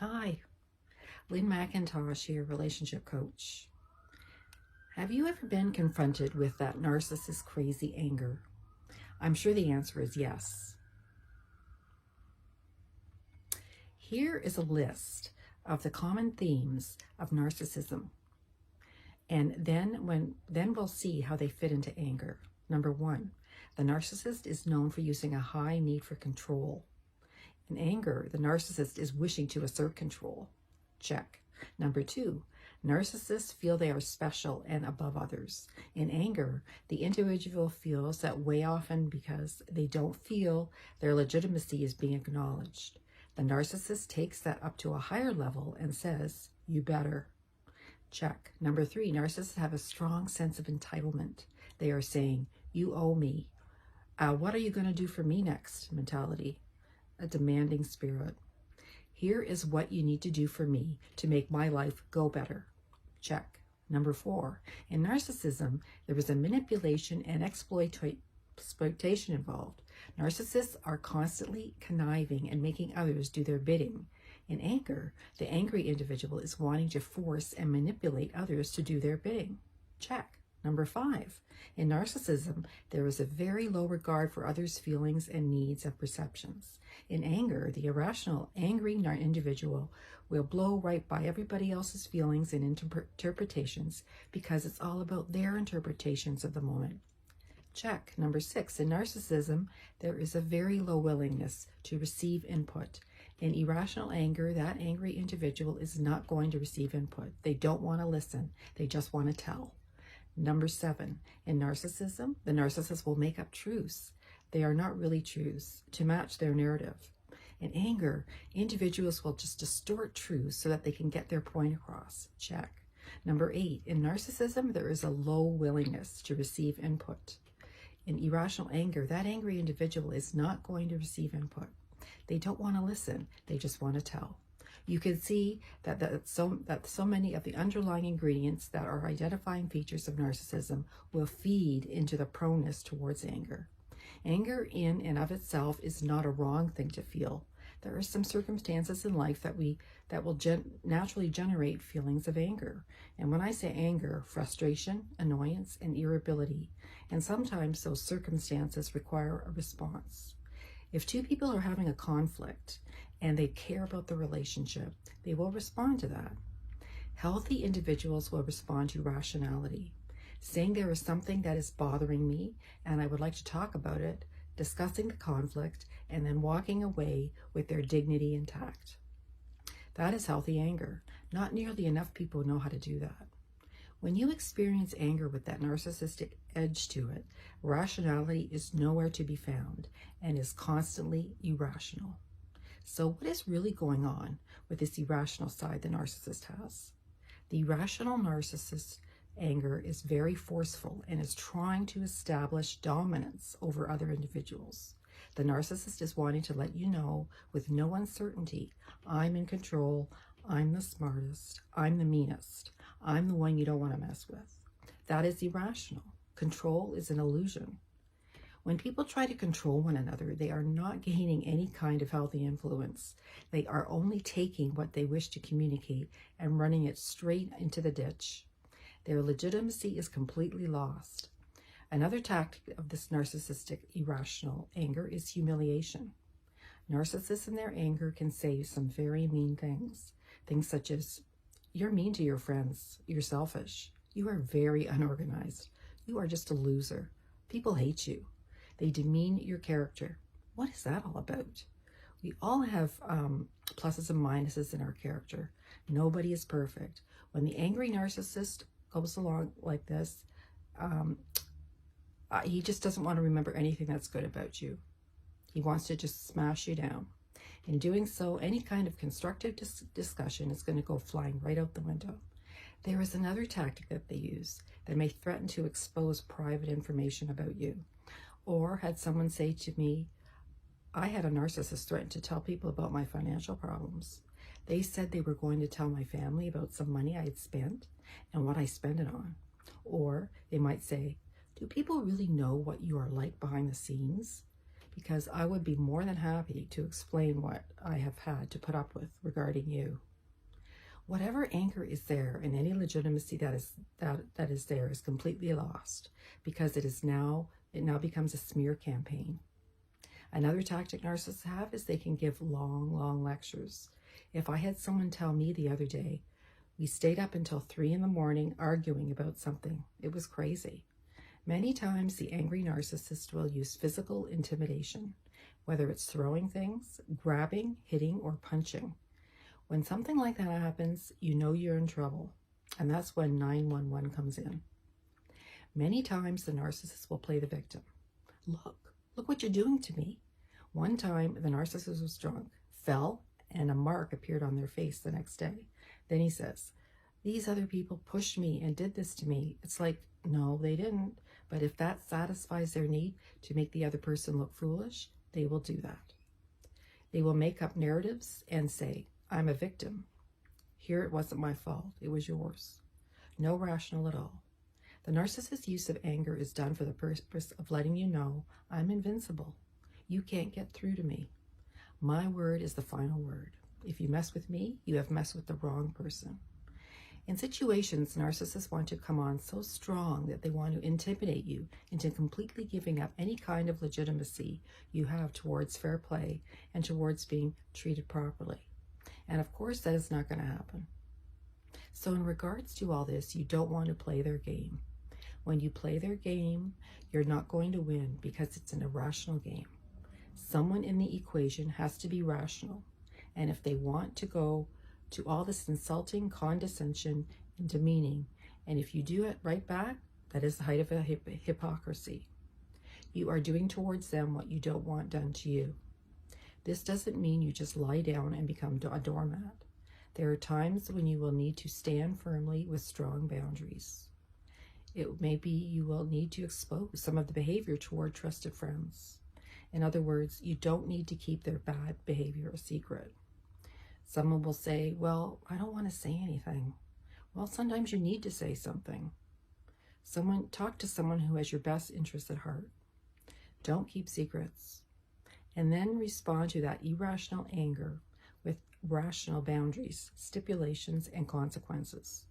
Hi, Lynn McIntosh here, relationship coach. Have you ever been confronted with that narcissist crazy anger? I'm sure the answer is yes. Here is a list of the common themes of narcissism. And then we'll see how they fit into anger. Number 1, the narcissist is known for using a high need for control. In anger, the narcissist is wishing to assert control. Check. Number 2, narcissists feel they are special and above others. In anger, the individual feels that way often because they don't feel their legitimacy is being acknowledged. The narcissist takes that up to a higher level and says, "You better." Check. Number 3, narcissists have a strong sense of entitlement. They are saying, "You owe me." What are you going to do for me next? Mentality. A demanding spirit. Here is what you need to do for me to make my life go better. Check. Number 4, in narcissism, there is a manipulation and exploitation involved. Narcissists are constantly conniving and making others do their bidding. In anger, the angry individual is wanting to force and manipulate others to do their bidding. Check. Number 5, in narcissism, there is a very low regard for others' feelings and needs and perceptions. In anger, the irrational, angry individual will blow right by everybody else's feelings and interpretations because it's all about their interpretations of the moment. Check. Number 6, in narcissism, there is a very low willingness to receive input. In irrational anger, that angry individual is not going to receive input. They don't want to listen. They just want to tell. Number 7, in narcissism, the narcissist will make up truths. They are not really truths to match their narrative. In anger, individuals will just distort truths so that they can get their point across. Check. Number 8, in narcissism, there is a low willingness to receive input. In irrational anger, that angry individual is not going to receive input. They don't want to listen. They just want to tell. You can see that so many of the underlying ingredients that are identifying features of narcissism will feed into the proneness towards anger. Anger in and of itself is not a wrong thing to feel. There are some circumstances in life that will naturally generate feelings of anger. And when I say anger, frustration, annoyance, and irritability. And sometimes those circumstances require a response. If two people are having a conflict and they care about the relationship, they will respond to that. Healthy individuals will respond to rationality, saying there is something that is bothering me and I would like to talk about it, discussing the conflict, and then walking away with their dignity intact. That is healthy anger. Not nearly enough people know how to do that. When you experience anger with that narcissistic edge to it, rationality is nowhere to be found and is constantly irrational. So what is really going on with this irrational side the narcissist has? The irrational narcissist anger is very forceful and is trying to establish dominance over other individuals. The narcissist is wanting to let you know with no uncertainty, I'm in control, I'm the smartest, I'm the meanest, I'm the one you don't want to mess with. That is irrational. Control is an illusion. When people try to control one another, they are not gaining any kind of healthy influence. They are only taking what they wish to communicate and running it straight into the ditch. Their legitimacy is completely lost. Another tactic of this narcissistic irrational anger is humiliation. Narcissists in their anger can say some very mean things. Things such as, "You're mean to your friends. You're selfish. You are very unorganized. You are just a loser. People hate you." They demean your character. What is that all about? We all have pluses and minuses in our character. Nobody is perfect. When the angry narcissist goes along like this, he just doesn't want to remember anything that's good about you. He wants to just smash you down. In doing so, any kind of constructive discussion is going to go flying right out the window. There is another tactic that they use that may threaten to expose private information about you. Or had someone say to me, I had a narcissist threaten to tell people about my financial problems. They said they were going to tell my family about some money I had spent and what I spent it on. Or they might say, do people really know what you are like behind the scenes? because I would be more than happy to explain what I have had to put up with regarding you. Whatever anchor is there and any legitimacy that is there is completely lost, because it now becomes a smear campaign. Another tactic narcissists have is they can give long lectures. If I had someone tell me the other day, we stayed up until 3 a.m. arguing about something. It was crazy. Many times the angry narcissist will use physical intimidation, whether it's throwing things, grabbing, hitting, or punching. When something like that happens, you know you're in trouble, and that's when 911 comes in. Many times the narcissist will play the victim. Look what you're doing to me. One time the narcissist was drunk, fell, and a mark appeared on their face the next day. Then he says, these other people pushed me and did this to me. It's like, no, they didn't. But if that satisfies their need to make the other person look foolish, they will do that. They will make up narratives and say, I'm a victim. Here it wasn't my fault, it was yours. No rational at all. The narcissist's use of anger is done for the purpose of letting you know, I'm invincible. You can't get through to me. My word is the final word. If you mess with me, you have messed with the wrong person. In situations, narcissists want to come on so strong that they want to intimidate you into completely giving up any kind of legitimacy you have towards fair play and towards being treated properly. And of course, that is not going to happen. So in regards to all this, you don't want to play their game. When you play their game, you're not going to win because it's an irrational game. Someone in the equation has to be rational. And if they want to go to all this insulting condescension and demeaning, and if you do it right back, that is the height of a hypocrisy. You are doing towards them what you don't want done to you. This doesn't mean you just lie down and become a doormat. There are times when you will need to stand firmly with strong boundaries. It may be you will need to expose some of the behavior toward trusted friends. In other words, you don't need to keep their bad behavior a secret. Someone will say, well, I don't want to say anything. Well, sometimes you need to say something. Talk to someone who has your best interest at heart. Don't keep secrets. And then respond to that irrational anger with rational boundaries, stipulations, and consequences.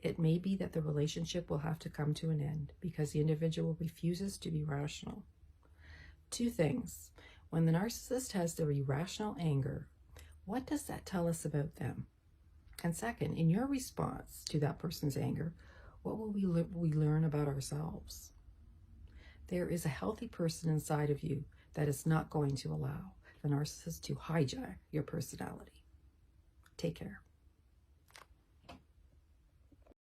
It may be that the relationship will have to come to an end because the individual refuses to be rational. 2 things. When the narcissist has their irrational anger, what does that tell us about them? And second, in your response to that person's anger, what will we learn about ourselves? There is a healthy person inside of you that is not going to allow the narcissist to hijack your personality. Take care.